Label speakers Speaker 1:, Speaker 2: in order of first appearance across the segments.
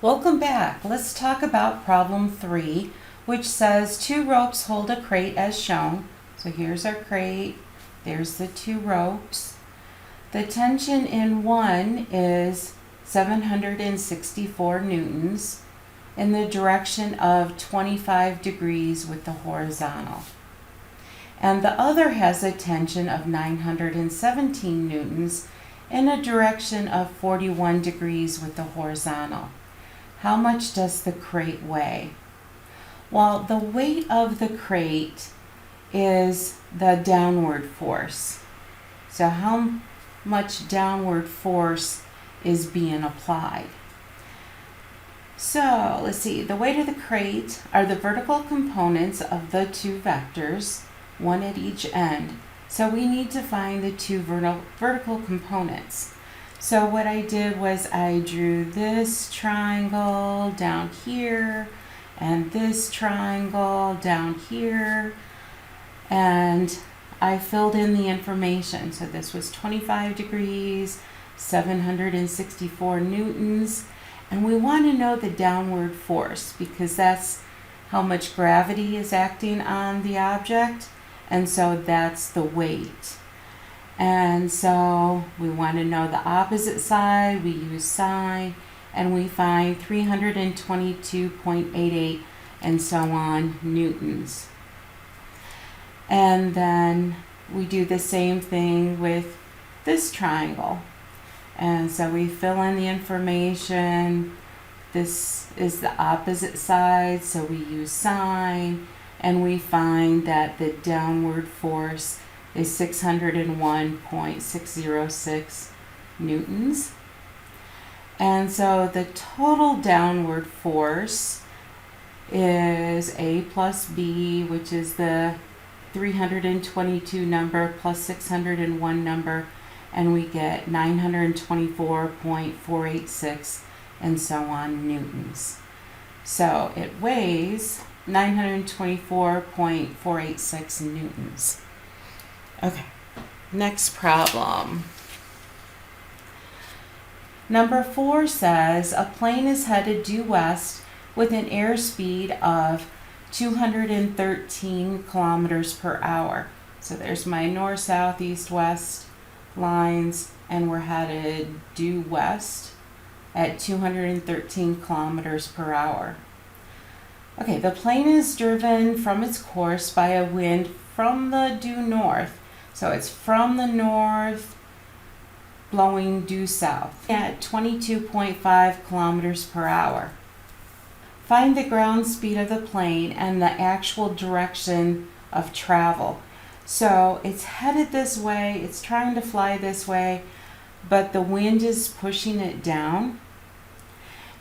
Speaker 1: Welcome back. Let's talk about problem 3, which says 2 ropes hold a crate as shown. So here's our crate, there's the 2 ropes. The tension in one is 764 newtons in the direction of 25 degrees with the horizontal. And the other has a tension of 917 newtons in a direction of 41 degrees with the horizontal. How much does the crate weigh? Well, the weight of the crate is the downward force. So how much downward force is being applied? So let's see, the weight of the crate are the vertical components of the 2 vectors, one at each end. So we need to find the 2 vertical components. So what I did was I drew this triangle down here and this triangle down here, and I filled in the information. So this was 25 degrees, 764 newtons, and we want to know the downward force because that's how much gravity is acting on the object, and so that's the weight. And so we want to know the opposite side, we use sine, and we find 322.88 and so on newtons. And then we do the same thing with this triangle. And so we fill in the information. This is the opposite side, so we use sine, and we find that the downward force is 601.606 newtons. And so the total downward force is A plus B, which is the 322 number plus 601 number, and we get 924.486 and so on newtons. So it weighs 924.486 newtons. Okay, next problem. Number 4 says a plane is headed due west with an airspeed of 213 kilometers per hour. So there's my north, south, east, west lines, and we're headed due west at 213 kilometers per hour. Okay, the plane is driven from its course by a wind from the due north. So it's from the north blowing due south at 22.5 kilometers per hour. Find the ground speed of the plane and the actual direction of travel. So it's headed this way, it's trying to fly this way, but the wind is pushing it down.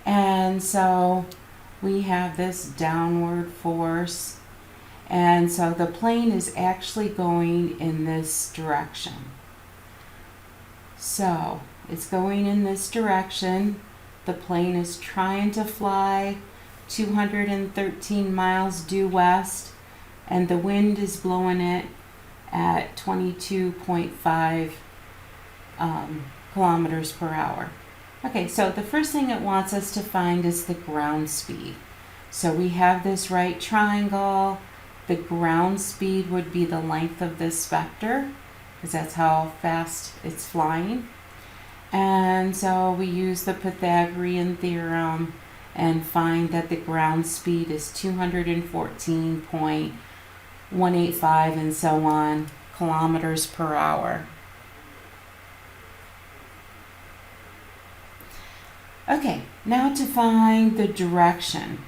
Speaker 1: And so we have this downward force. And so the plane is actually going in this direction. So it's going in this direction. The plane is trying to fly 213 miles due west, and the wind is blowing it at 22.5 kilometers per hour. Okay, so the first thing it wants us to find is the ground speed. So we have this right triangle. The ground speed would be the length of this vector, because that's how fast it's flying. And so we use the Pythagorean theorem and find that the ground speed is 214.185 and so on kilometers per hour. Okay, now to find the direction.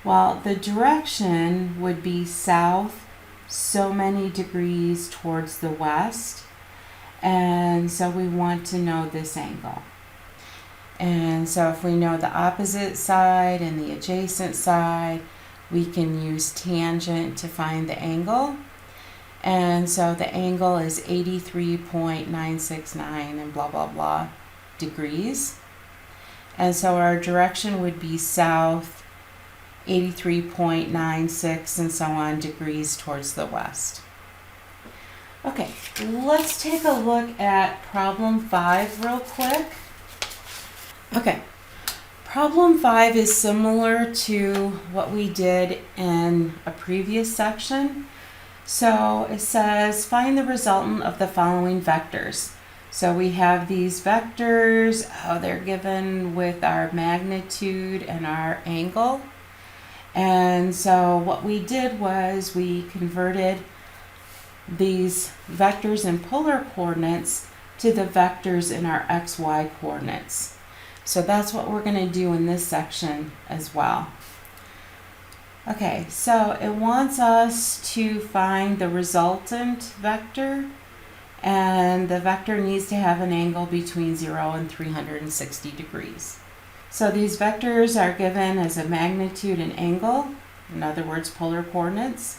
Speaker 1: Well, the direction would be south so many degrees towards the west, and so we want to know this angle. And so if we know the opposite side and the adjacent side, we can use tangent to find the angle. And so the angle is 83.969 and blah blah blah degrees. And so our direction would be south 83.96 and so on degrees towards the west. Okay, let's take a look at problem 5 real quick. Okay, Problem 5 is similar to what we did in a previous section. So it says find the resultant of the following vectors. So we have these vectors, they're given with our magnitude and our angle. And so what we did was we converted these vectors in polar coordinates to the vectors in our xy coordinates. So that's what we're going to do in this section as well. Okay, so it wants us to find the resultant vector, and the vector needs to have an angle between 0 and 360 degrees. So these vectors are given as a magnitude and angle, in other words, polar coordinates.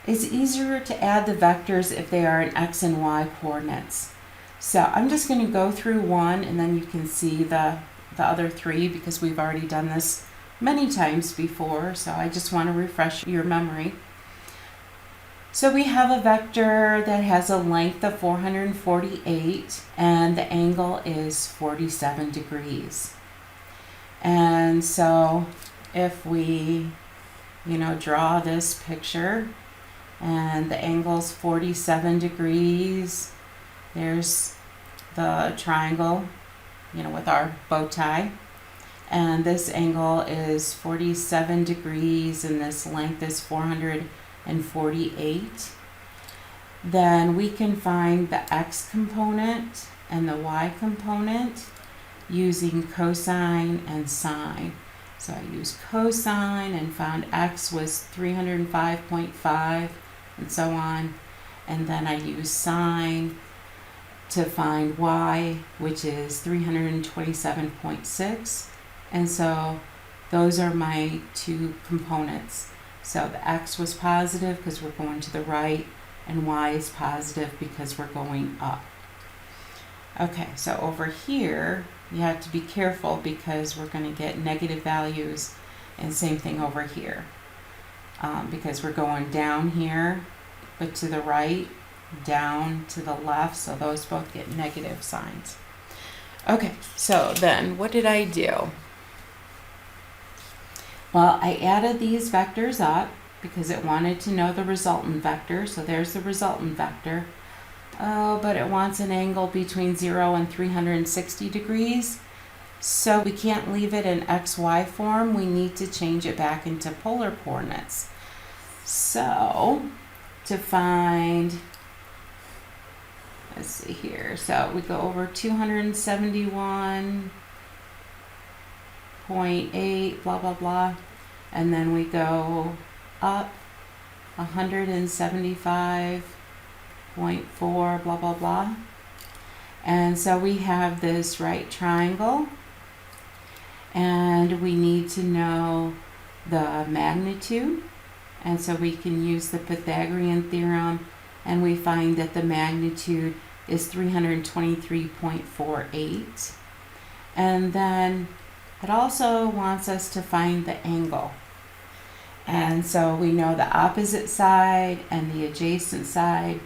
Speaker 1: It's easier to add the vectors if they are in x and y coordinates. So I'm just going to go through one, and then you can see the other three because we've already done this many times before, so I just want to refresh your memory. So we have a vector that has a length of 448 and the angle is 47 degrees. And so if we, draw this picture and the angle's 47 degrees, there's the triangle, with our bow tie. And this angle is 47 degrees and this length is 448. Then we can find the x component and the y component using cosine and sine. So I used cosine and found x was 305.5 and so on. And then I used sine to find y, which is 327.6. And so those are my two components. So the x was positive because we're going to the right, and y is positive because we're going up. Okay, so over here, you have to be careful because we're going to get negative values, and same thing over here. Because we're going down here, but to the right, down to the left, so those both get negative signs. Okay, so then what did I do? Well, I added these vectors up because it wanted to know the resultant vector. So there's the resultant vector. Oh, but it wants an angle between 0 and 360 degrees. So we can't leave it in XY form. We need to change it back into polar coordinates. So to find, let's see here. So we go over 271.8, blah, blah, blah. And then we go up 175.4, blah, blah, blah. And so we have this right triangle. And we need to know the magnitude. And so we can use the Pythagorean theorem. And we find that the magnitude is 323.48. And then it also wants us to find the angle. And so we know the opposite side and the adjacent side.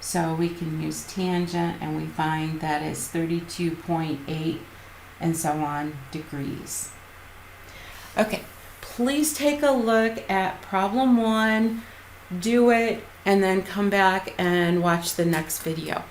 Speaker 1: So we can use tangent and we find that it's 32.8 and so on degrees. Okay, please take a look at problem 1, do it, and then come back and watch the next video.